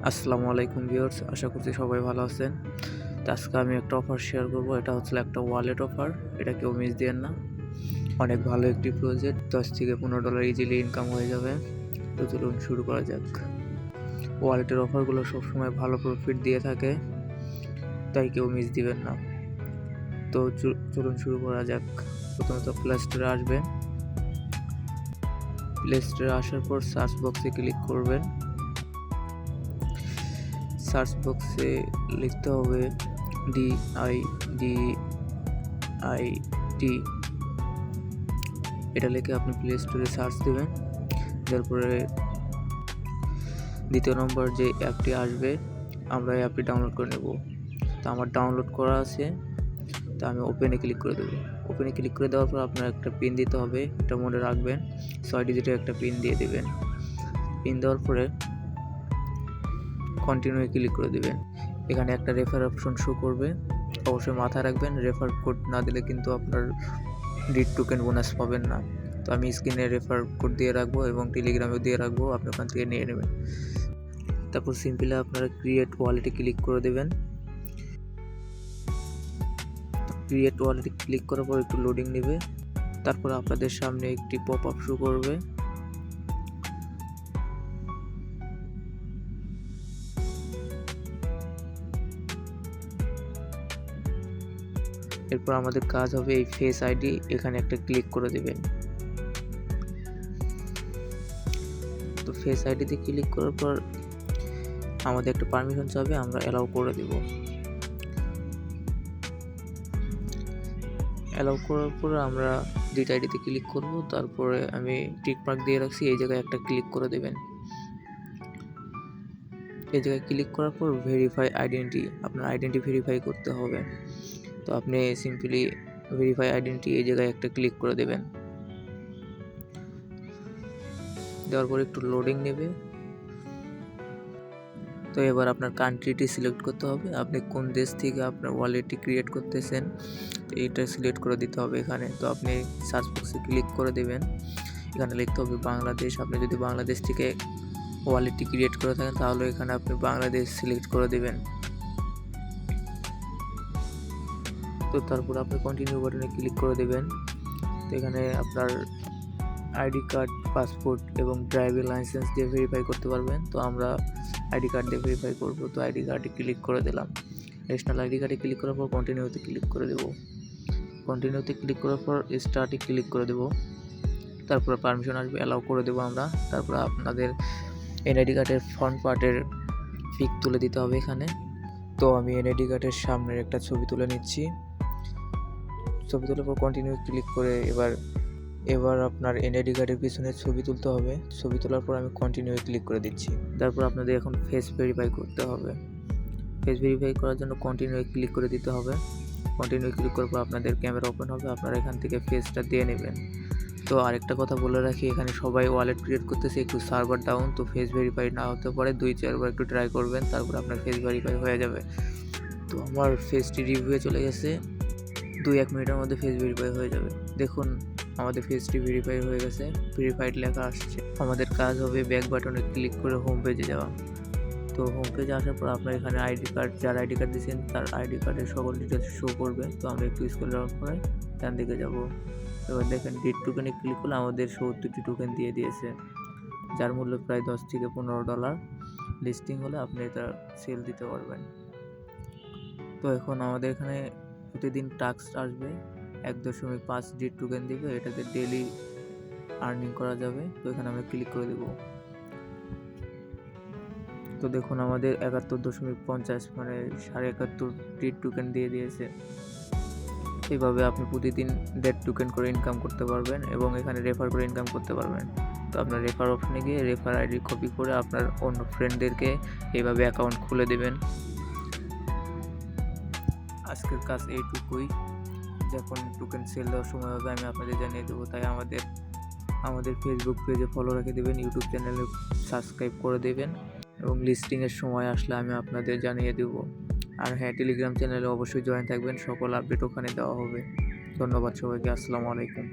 আসসালামু আলাইকুম ভিউয়ার্স, আশা করছি সবাই ভালো আছেন। তো আজকে আমি একটা অফার শেয়ার করব। এটা হচ্ছে একটা ওয়ালেট অফার। এটা কেউ মিস দিয়েন না। অনেক ভালো একটি প্রজেক্ট, $10 থেকে $15 ইজিলি ইনকাম হয়ে যাবে। তো চলুন শুরু করা যাক। ওয়ালেটের অফারগুলো সবসময় ভালো প্রফিট দিয়ে থাকে, তাই কেউ মিস দিবেন না। তো চলুন শুরু করা যাক। প্রথমত প্লে স্টোরে আসবেন। প্লে স্টোরে আসার পর সার্চ বক্সে ক্লিক করবেন। সার্চ বক্সে লিখতে হবে DIDIT। এটা লিখে আপনি প্লে স্টোরে সার্চ দেবেন। তারপরে দ্বিতীয় নম্বর যে অ্যাপটি আসবে, আমরা এই অ্যাপটি ডাউনলোড করে নেব। তো আমার ডাউনলোড করা আছে, তো আমি ওপেনে ক্লিক করে দেবো। ওপেনে ক্লিক করে দেওয়ার পর আপনার একটা পিন দিতে হবে, এটা মনে রাখবেন। 6 ডিজিটের একটা পিন দিয়ে দেবেন। পিন দেওয়ার পরে কন্টিনিউ ক্লিক করে দেবেন। এখানে একটা রেফার অপশন শো করবে, অবশ্যই মাথায় রাখবেন। রেফার কোড না দিলে কিন্তু আপনার ডিড টোকেন বোনাস পাবেন না। তো আমি স্ক্রিনে রেফার কোড দিয়ে রাখবো এবং টেলিগ্রামেও দিয়ে রাখবো, আপনি ওখান থেকে নিয়ে নেবেন। তারপর সিম্পলি আপনারা ক্রিয়েট ওয়ালেটে ক্লিক করে দেবেন। ক্রিয়েট ওয়ালেটে ক্লিক করার পর একটু লোডিং নেবে। তারপর আপনাদের সামনে একটি পপ আপ শো করবে। এরপর আমাদের কাজ হবে এই ফেস আইডি, এখানে একটা ক্লিক করে দেবেন। তো ফেস আইডিতে ক্লিক করার পর আমাদের একটা পারমিশন চাবে, আমরা অ্যালাউ করে দেব। অ্যালাউ করার পর আমরা ডিট আইডিতে ক্লিক করব। তারপরে আমি টিক মার্ক দিয়ে রাখছি, এই জায়গায় একটা ক্লিক করে দেবেন। এই জায়গায় ক্লিক করার পর ভেরিফাই আইডেন্টি, আপনার আইডেন্টি ভেরিফাই করতে হবে। তো আপনি সিম্পলি ভেরিফাই আইডেন্টি এই জায়গায় একটা ক্লিক করে দেবেন। দেওয়ার পর একটু লোডিং নেবে। তো এবার আপনার কান্ট্রিটি সিলেক্ট করতে হবে, আপনি কোন দেশ থেকে আপনার ওয়ালেটটি ক্রিয়েট করতেছেন, তো এটা সিলেক্ট করে দিতে হবে এখানে। তো আপনি সার্চ বক্সে ক্লিক করে দেবেন, এখানে লিখতে হবে বাংলাদেশ। আপনি যদি বাংলাদেশ থেকে ওয়ালেটটি ক্রিয়েট করে থাকেন তাহলে এখানে আপনি বাংলাদেশ সিলেক্ট করে দেবেন। তো তারপর আপনি কন্টিনিউ বাটনে ক্লিক করে দেবেন। তো এখানে আপনার আইডি কার্ড, পাসপোর্ট এবং ড্রাইভিং লাইসেন্স দিয়ে ভেরিফাই করতে পারবেন। তো আমরা আইডি কার্ড দিয়ে ভেরিফাই করব। তো আইডি কার্ডে ক্লিক করে দিলাম। ন্যাশনাল আইডি কার্ডে ক্লিক করার পর কন্টিনিউতে ক্লিক করে দেব। কন্টিনিউতে ক্লিক করার পর স্টার্টে ক্লিক করে দেব। তারপর পারমিশন আসবে, অ্যালাউ করে দেবো আমরা। তারপর আপনাদের এনআইডি কার্ডের ফ্রন্ট পার্টের পিক তুলে দিতে হবে এখানে। তো আমি এনআইডি কার্ডের সামনের একটা ছবি তুলে নিচ্ছি। ছবি তোলার পর কন্টিনিউ ক্লিক করে এবার আপনার এনআইডি কার্ডের পিছনে ছবি তুলতে হবে। ছবি তোলার পর আমি কন্টিনিউ ক্লিক করে দিচ্ছি। তারপর আপনাদের এখন ফেস ভেরিফাই করতে হবে। ফেস ভেরিফাই করার জন্য কন্টিনিউ ক্লিক করে দিতে হবে। কন্টিনিউ ক্লিক করার পর আপনাদের ক্যামেরা ওপেন হবে, আপনারা এখান থেকে ফেসটা দিয়ে নেবেন। তো আরেকটা কথা বলে রাখি, এখানে সবাই ওয়ালেট ক্রিয়েট করতেছে, একটু সার্ভার ডাউন, তো ফেস ভেরিফাই না হতে পারে। 2-4 বার একটু ট্রাই করবেন, তারপর আপনার ফেস ভেরিফাই হয়ে যাবে। তো আমার ফেসটি রিভিউয়ে চলে গেছে, 2-1 মিনিটের মধ্যে ফেস ভেরিফাই হয়ে যাবে। দেখুন আমাদের ফেসটি ভেরিফাই হয়ে গেছে, ভেরিফাইড লেখা আসছে। আমাদের কাজ হবে ব্যাক বাটনে ক্লিক করে হোম পেজে যাওয়া। তো হোম পেজে আসার পর আপনার এখানে আইডি কার্ড, যার আইডি কার্ড দিয়েছেন তার আইডি কার্ডের সকল ডিটেলস শো করবে। তো আমরা একটু স্ক্রল ডাউন করে ডান দিকে যাব। এবার দেখেন ডিড টোকেনে ক্লিক করলে আমাদের 70টি টোকেন দিয়ে দিয়েছে, যার মূল্য প্রায় $10 থেকে $15। লিস্টিং হলে আপনি এটা সেল দিতে পারবেন। তো এখন আমাদের এখানে প্রতিদিন টাস্ক আসবে, 1.5 ডিড টোকেন দিবে, এটাতে ডেইলি আর্নিং করা যাবে। তো এখানে আমরা ক্লিক করে দেব। তো দেখুন আমাদের 71.50 মানে 71.5 ডিড টোকেন দিয়ে দিয়েছে। এইভাবে আপনি প্রতিদিন 1.5 টোকেন করে ইনকাম করতে পারবেন এবং এখানে রেফার করে ইনকাম করতে পারবেন। তো আপনার রেফার অপশনে গিয়ে রেফার আইডি কপি করে আপনার অন্য ফ্রেন্ডদেরকে এইভাবে অ্যাকাউন্ট খুলে দেবেন। আজকের কাজ এইটুকুই। যখন টোকেন সেল দেওয়ার সময় হবে আমি আপনাদের জানিয়ে দেবো। তাই আমাদের ফেসবুক পেজে ফলো রেখে দেবেন, ইউটিউব চ্যানেলে সাবস্ক্রাইব করে দেবেন এবং লিস্টিংয়ের সময় আসলে আমি আপনাদের জানিয়ে দেবো। আর হ্যাঁ, টেলিগ্রাম চ্যানেলে অবশ্যই জয়েন থাকবেন, সকল আপডেট ওখানে দেওয়া হবে। ধন্যবাদ সবাইকে, আসসালামু আলাইকুম।